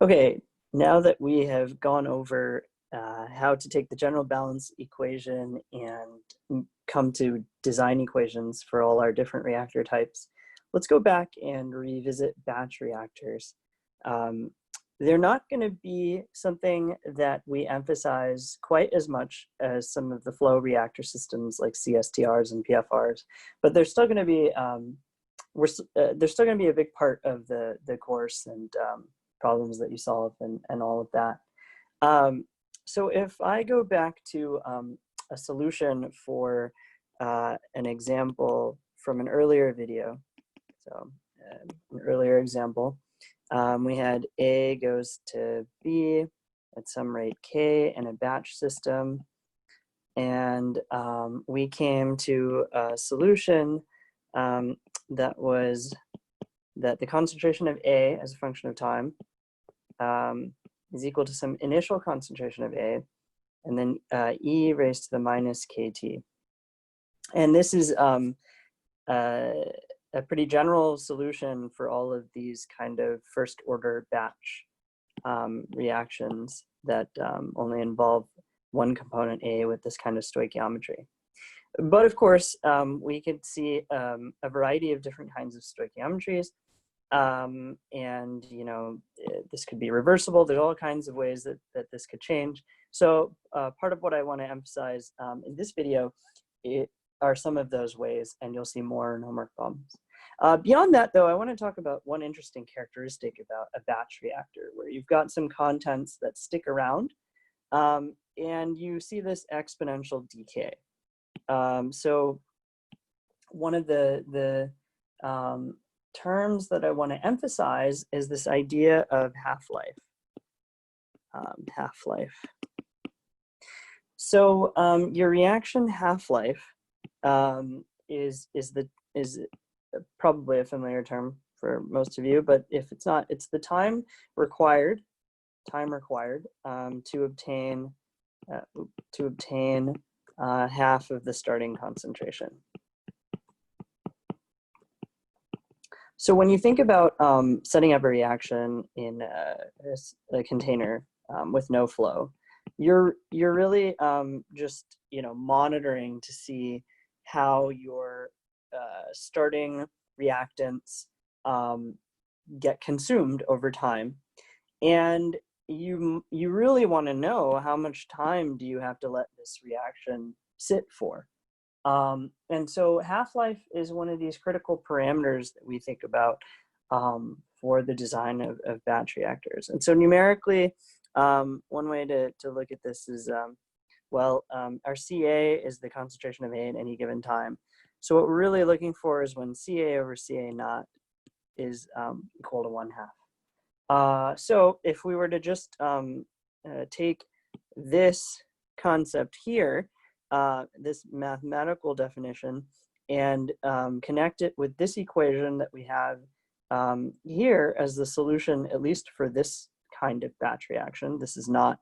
Okay, now that we have gone over how to take the general balance equation and come to design equations for all our different reactor types, let's go back and revisit batch reactors. They're not going to be something that we emphasize quite as much as some of the flow reactor systems like CSTRs and PFRs, but they're still going to be they're still going to be a big part of the course and problems that you solve and all of that. So if I go back to a solution for an example from an earlier video, so an earlier example, we had A goes to B at some rate K in a batch system, and we came to a solution that was that the concentration of A as a function of time is equal to some initial concentration of A, and then E raised to the minus KT. And this is a pretty general solution for all of these kind of first order batch reactions that only involve one component A with this kind of stoichiometry. But of course, we could see a variety of different kinds of stoichiometries. And you know, this could be reversible. There's all kinds of ways that this could change. So part of what I want to emphasize in this video are some of those ways, and you'll see more in homework problems. Beyond that, though, I want to talk about one interesting characteristic about a batch reactor, where you've got some contents that stick around, and you see this exponential decay. So one of the terms that I want to emphasize is this idea of half-life. Half-life. So your reaction half-life is probably a familiar term for most of you, but if it's not, it's the time required to obtain half of the starting concentration. So when you think about setting up a reaction in a container with no flow, you're really just monitoring to see how your starting reactants get consumed over time, and you really want to know how much time do you have to let this reaction sit for. And so half-life is one of these critical parameters that we think about for the design of batch reactors. And so numerically, one way to look at this is, our Ca is the concentration of A at any given time. So what we're really looking for is when Ca over Ca naught is equal to 1/2. So if we were to just take this concept here, this mathematical definition, and connect it with this equation that we have here as the solution, at least for this kind of batch reaction. This is not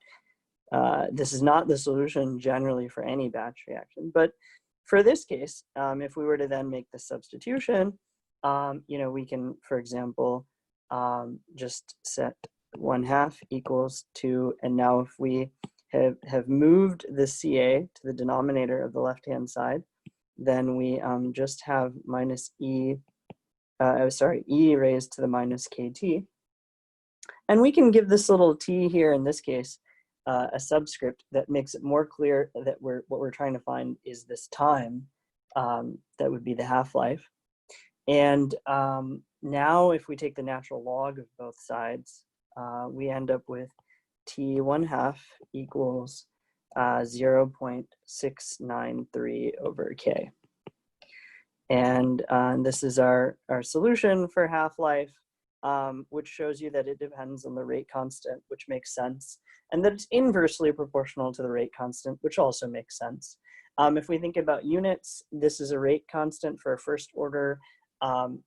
the solution generally for any batch reaction, but for this case, if we were to then make the substitution, we can, for example, just set 1/2 equals 2, and now if we have moved the Ca to the denominator of the left-hand side, then we just have minus E raised to the minus KT. And we can give this little t here in this case a subscript that makes it more clear that what we're trying to find is this time that would be the half-life. And now if we take the natural log of both sides, we end up with T1/2 equals 0.693 over K. And this is our solution for half-life, which shows you that it depends on the rate constant, which makes sense, and that it's inversely proportional to the rate constant, which also makes sense. If we think about units, this is a rate constant for a first order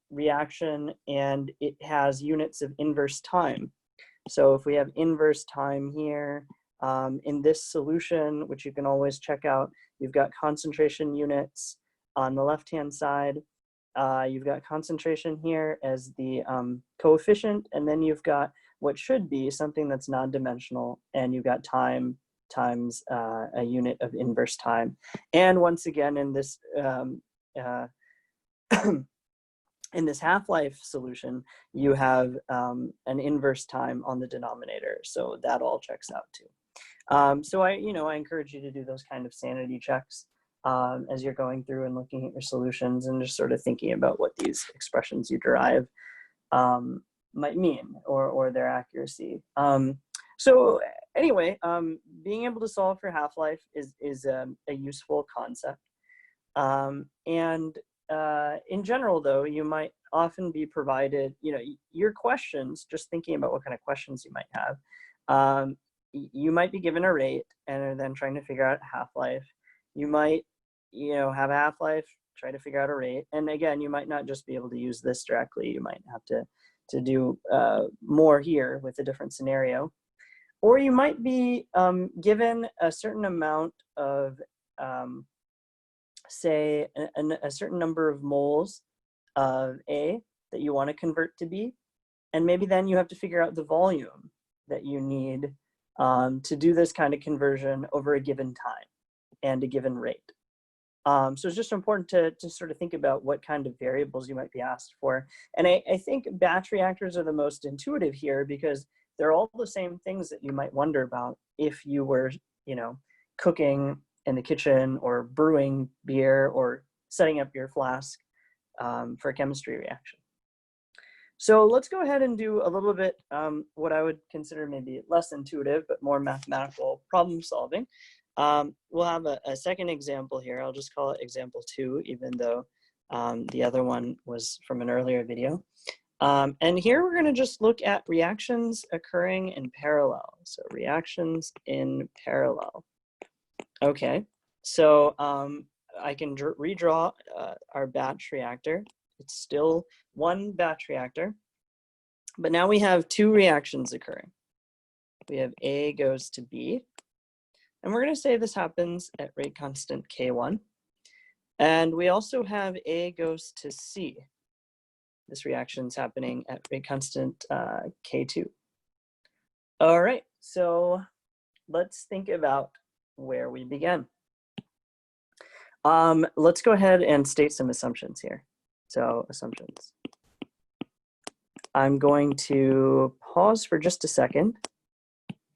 reaction, and it has units of inverse time. So if we have inverse time here, in this solution, which you can always check out, you've got concentration units on the left-hand side. You've got concentration here as the coefficient, and then you've got what should be something that's non-dimensional, and you've got time times a unit of inverse time. And once again, in this in this half-life solution, you have an inverse time on the denominator, so that all checks out too. So I encourage you to do those kind of sanity checks as you're going through and looking at your solutions and just sort of thinking about what these expressions you derive might mean, or their accuracy. So anyway, being able to solve for half-life is a useful concept. In general, though, you might often be provided, your questions, just thinking about what kind of questions you might have, you might be given a rate and are then trying to figure out half-life. You might, have a half-life, try to figure out a rate. And again, you might not just be able to use this directly. You might have to do more here with a different scenario. Or you might be given a certain amount of, say, a certain number of moles of A that you want to convert to B. And maybe then you have to figure out the volume that you need to do this kind of conversion over a given time and a given rate. So it's just important to sort of think about what kind of variables you might be asked for. And I think batch reactors are the most intuitive here, because they're all the same things that you might wonder about if you were, cooking in the kitchen or brewing beer or setting up your flask for a chemistry reaction. So let's go ahead and do a little bit what I would consider maybe less intuitive, but more mathematical problem solving. We'll have a second example here. I'll just call it example 2, even though the other one was from an earlier video. And here we're going to just look at reactions occurring in parallel. So reactions in parallel. Okay, so I can redraw our batch reactor. It's still one batch reactor, but now we have 2 reactions occurring. We have A goes to B, and we're going to say this happens at rate constant K1. And we also have A goes to C. This reaction is happening at rate constant K2. All right, so let's think about where we begin. Let's go ahead and state some assumptions here. So assumptions. I'm going to pause for just a second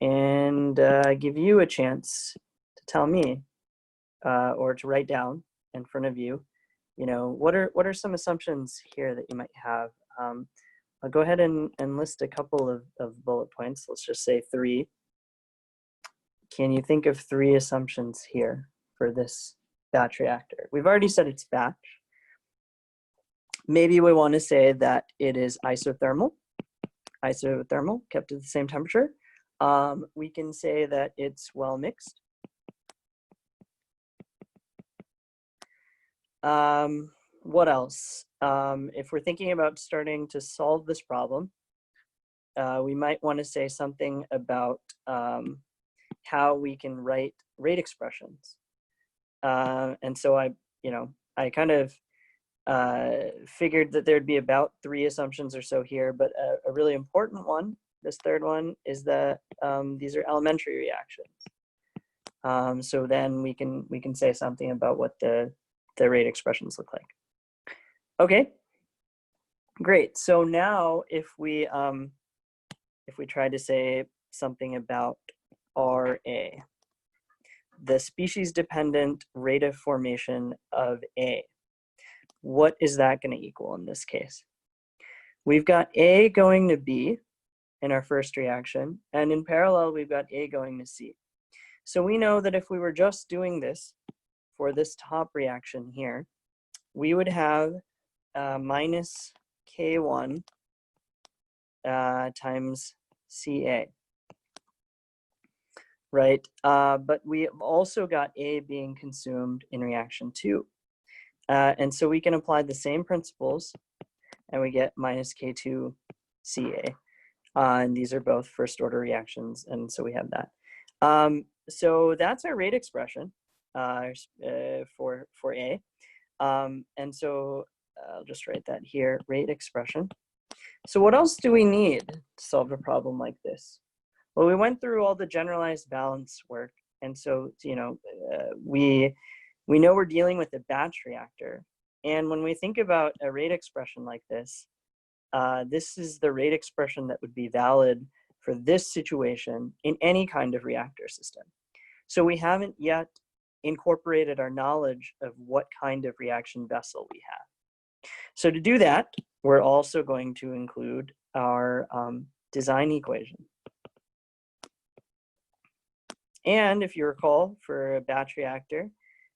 and give you a chance to tell me or to write down in front of you, what are some assumptions here that you might have. I'll go ahead and list a couple of bullet points. Let's just say 3. Can you think of 3 assumptions here for this batch reactor? We've already said it's batch. Maybe we want to say that it is isothermal, kept at the same temperature. We can say that it's well mixed. What else? If we're thinking about starting to solve this problem, we might want to say something about how we can write rate expressions. And so I kind of figured that there'd be about 3 assumptions or so here, but a really important one, this third one, is that these are elementary reactions. So then we can say something about what the rate expressions look like. Okay, great. So now if we try to say something about RA, the species-dependent rate of formation of A, what is that going to equal in this case? We've got A going to B in our first reaction, and in parallel, we've got A going to C. So we know that if we were just doing this for this top reaction here, we would have minus K1 times Ca. Right, but we have also got A being consumed in reaction 2. And so we can apply the same principles and we get minus K2 Ca. And these are both first order reactions, and so we have that. So that's our rate expression for A. And so I'll just write that here, rate expression. So what else do we need to solve a problem like this? Well, we went through all the generalized balance work. And so, we know we're dealing with a batch reactor. And when we think about a rate expression like this, this is the rate expression that would be valid for this situation in any kind of reactor system. So we haven't yet incorporated our knowledge of what kind of reaction vessel we have. So to do that, we're also going to include our design equation. And if you recall, for a batch reactor,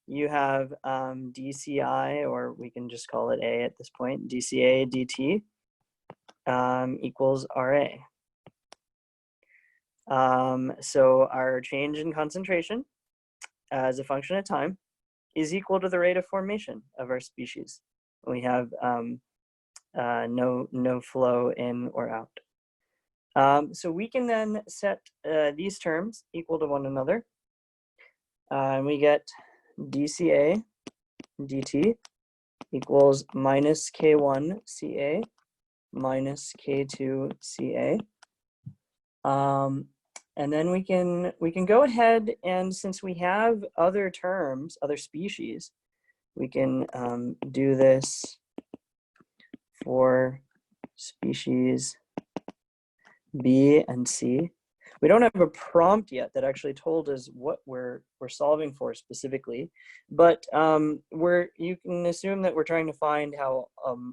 you have DCI, or we can just call it A at this point, DCA dt equals RA. So our change in concentration as a function of time is equal to the rate of formation of our species. We have no flow in or out. So we can then set these terms equal to one another. And we get dCA dt equals minus K1 CA minus K2 CA. And then we can go ahead, and since we have other terms, other species, we can do this for species B and C. We don't have a prompt yet that actually told us what we're solving for specifically, but you can assume that we're trying to find how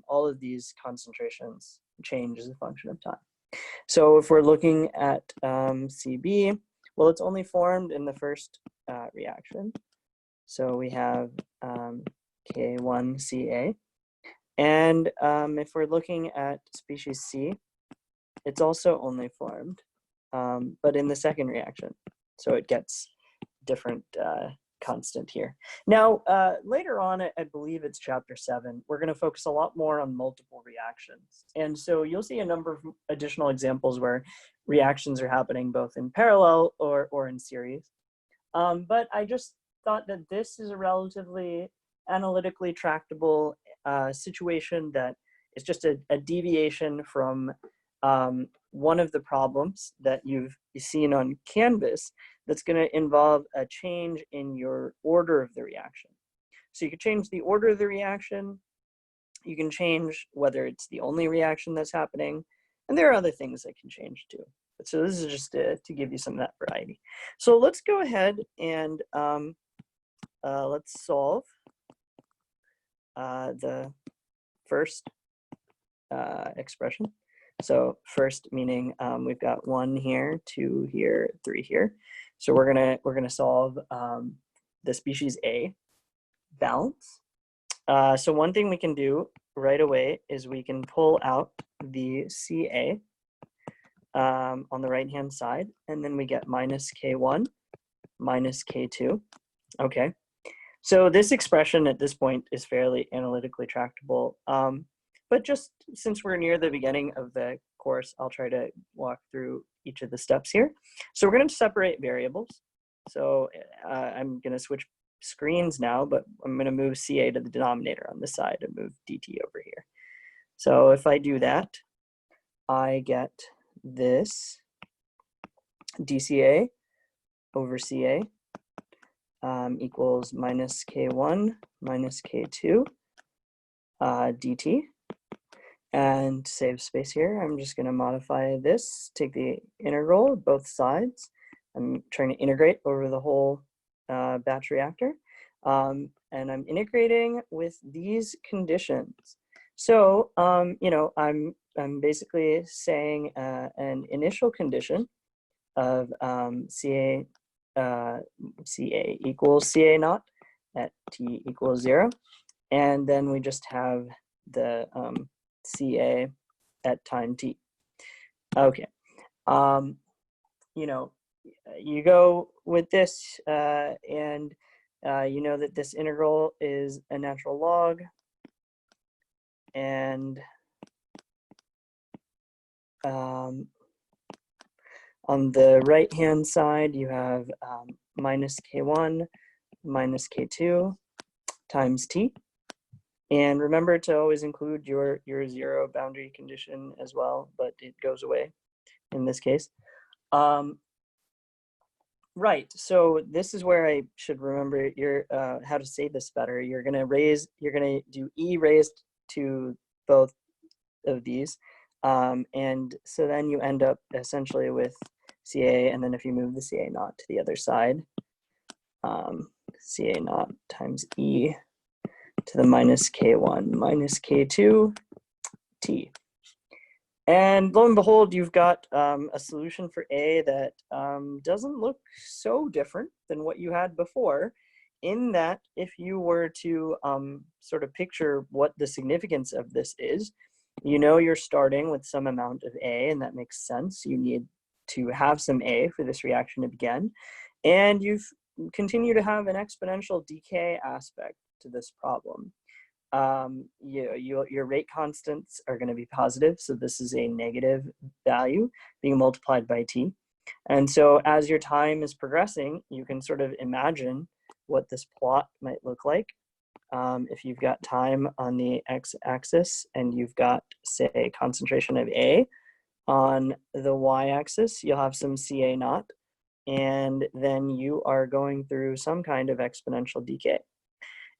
all of these concentrations change as a function of time. So if we're looking at CB, well, it's only formed in the first reaction. So we have K1CA. And if we're looking at species C, it's also only formed, but in the second reaction. So it gets different constant here. Now, later on, I believe it's chapter 7, we're going to focus a lot more on multiple reactions. And so you'll see a number of additional examples where reactions are happening both in parallel or in series. But I just thought that this is a relatively analytically tractable situation that is just a deviation from one of the problems that you've seen on Canvas that's going to involve a change in your order of the reaction. So you can change the order of the reaction, you can change whether it's the only reaction that's happening, and there are other things that can change too. So this is just to give you some of that variety. So let's go ahead and let's solve the first expression. So first meaning we've got 1 here, 2 here, 3 here. So we're gonna solve the species A balance. So one thing we can do right away is we can pull out the CA on the right hand side, and then we get minus K1 minus K2. Okay. So this expression at this point is fairly analytically tractable. But just since we're near the beginning of the course, I'll try to walk through each of the steps here. So we're going to separate variables. So I'm going to switch screens now, but I'm going to move CA to the denominator on this side and move DT over here. So if I do that, I get this DCA over CA equals minus K1 minus K2 dt. And save space here, I'm just going to modify this, take the integral of both sides. I'm trying to integrate over the whole batch reactor. And I'm integrating with these conditions. So, I'm basically saying an initial condition of CA equals CA naught at t equals 0. And then we just have the CA at time t. Okay. You go with this and you know that this integral is a natural log, and on the right hand side you have minus K1 minus K2 times t. And remember to always include your zero boundary condition as well, but it goes away in this case. Right, so this is where I should remember how to say this better. You're gonna do e raised to both of these. And so then you end up essentially with CA, and then if you move the CA naught to the other side, CA naught times E to the minus K1 minus K2 T. And lo and behold, you've got a solution for A that doesn't look so different than what you had before, in that if you were to sort of picture what the significance of this is, you know you're starting with some amount of A, and that makes sense. You need to have some A for this reaction to begin. And you continue to have an exponential decay aspect to this problem. Your rate constants are going to be positive, so this is a negative value being multiplied by t. And so as your time is progressing, you can sort of imagine what this plot might look like. If you've got time on the x-axis and you've got, say, concentration of A on the y-axis, you'll have some Ca naught, and then you are going through some kind of exponential decay.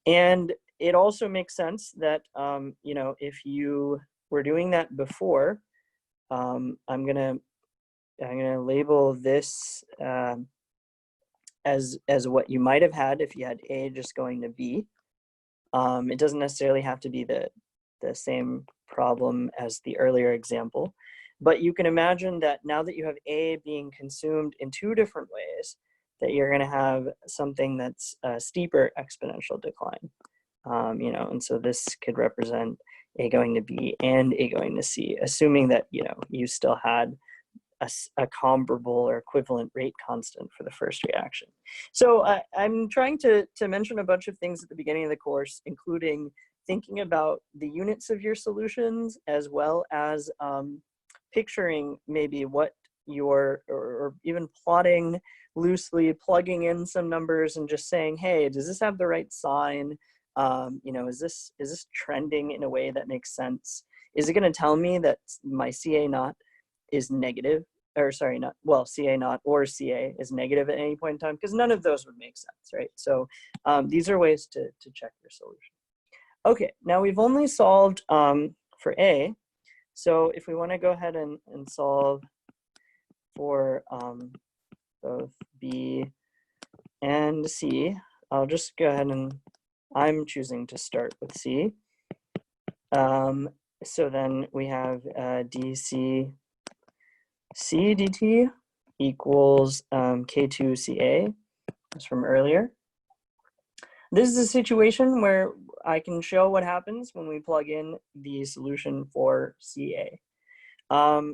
And it also makes sense that, if you were doing that before, I'm gonna label this as what you might have had if you had A just going to B. It doesn't necessarily have to be the same problem as the earlier example, but you can imagine that now that you have A being consumed in two different ways, that you're going to have something that's a steeper exponential decline. And so this could represent A going to B and A going to C, assuming that, you still had a comparable or equivalent rate constant for the first reaction. So I'm trying to mention a bunch of things at the beginning of the course, including thinking about the units of your solutions, as well as picturing maybe what or even plotting loosely, plugging in some numbers and just saying, hey, does this have the right sign? Is this trending in a way that makes sense? Is it going to tell me that my CA naught is negative, or sorry, CA naught or CA is negative at any point in time? Because none of those would make sense, right? So these are ways to check your solution. Okay, now we've only solved for A. So if we want to go ahead and solve for both B and C, I'll just go ahead and I'm choosing to start with C. So then we have dc C dt equals K2CA, that's from earlier. This is a situation where I can show what happens when we plug in the solution for CA.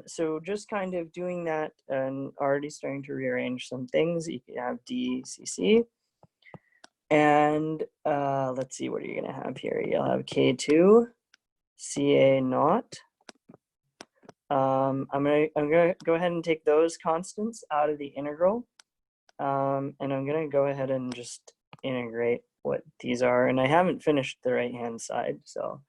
So just kind of doing that and already starting to rearrange some things. You can have dCC. And let's see, what are you going to have here? You'll have K2 CA naught. I'm gonna go ahead and take those constants out of the integral, and I'm gonna go ahead and just integrate what these are. And I haven't finished the right-hand side, so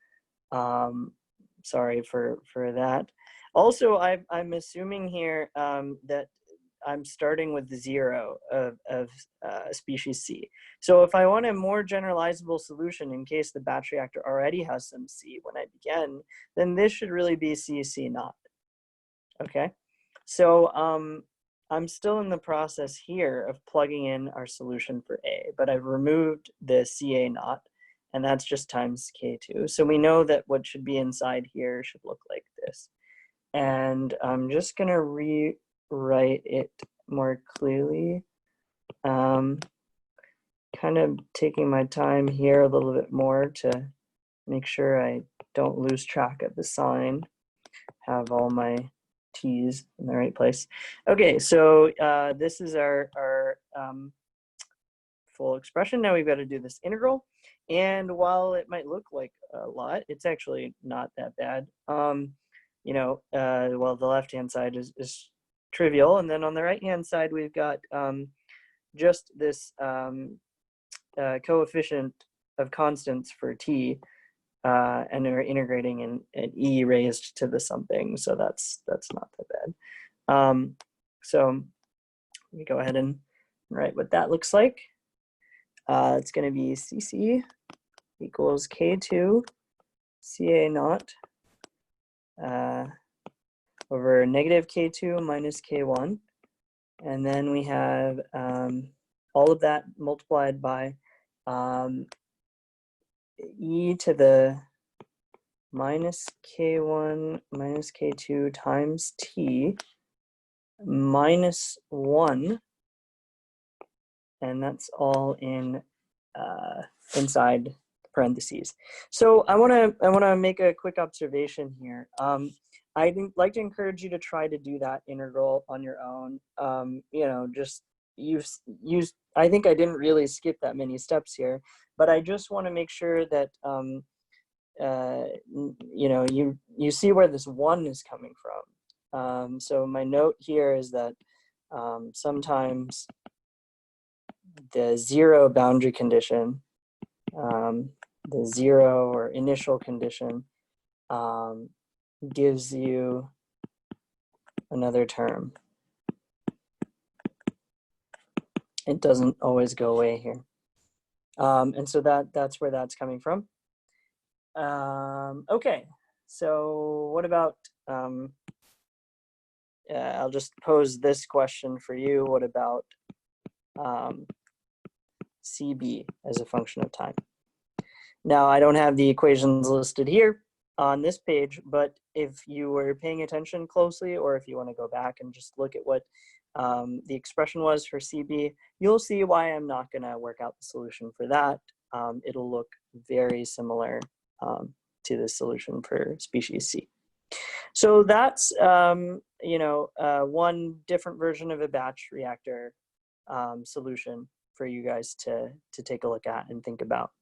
sorry for that. Also, I'm assuming here that I'm starting with 0 of species C. So if I want a more generalizable solution in case the batch reactor already has some C when I begin, then this should really be C naught. Okay, so I'm still in the process here of plugging in our solution for A, but I've removed the CA naught, and that's just times K2. So we know that what should be inside here should look like this. And I'm just going to rewrite it more clearly, kind of taking my time here a little bit more to make sure I don't lose track of the sign, have all my T's in the right place. Okay, so this is our full expression. Now we've got to do this integral. And while it might look like a lot, it's actually not that bad. Well, the left-hand side is trivial. And then on the right-hand side, we've got just this coefficient of constants for T and we're integrating an e raised to the something, so that's not that bad. So let me go ahead and write what that looks like. It's going to be Cc equals K2 Ca naught over negative K2 minus K1. And then we have all of that multiplied by e to the minus K1 minus K2 times T minus 1. And that's all in inside parentheses. So I want to make a quick observation here. I'd like to encourage you to try to do that integral on your own. You know, just use. I think I didn't really skip that many steps here, but I just want to make sure that you know, you see where this 1 is coming from. So my note here is that sometimes the 0 boundary condition, the 0 or initial condition, gives you another term. It doesn't always go away here. And so that's where that's coming from. Okay, so what about, I'll just pose this question for you. What about CB as a function of time? Now, I don't have the equations listed here on this page, but if you were paying attention closely, or if you want to go back and just look at what the expression was for CB, you'll see why I'm not going to work out the solution for that. It'll look very similar to the solution for species C. So that's you know, one different version of a batch reactor solution for you guys to take a look at and think about.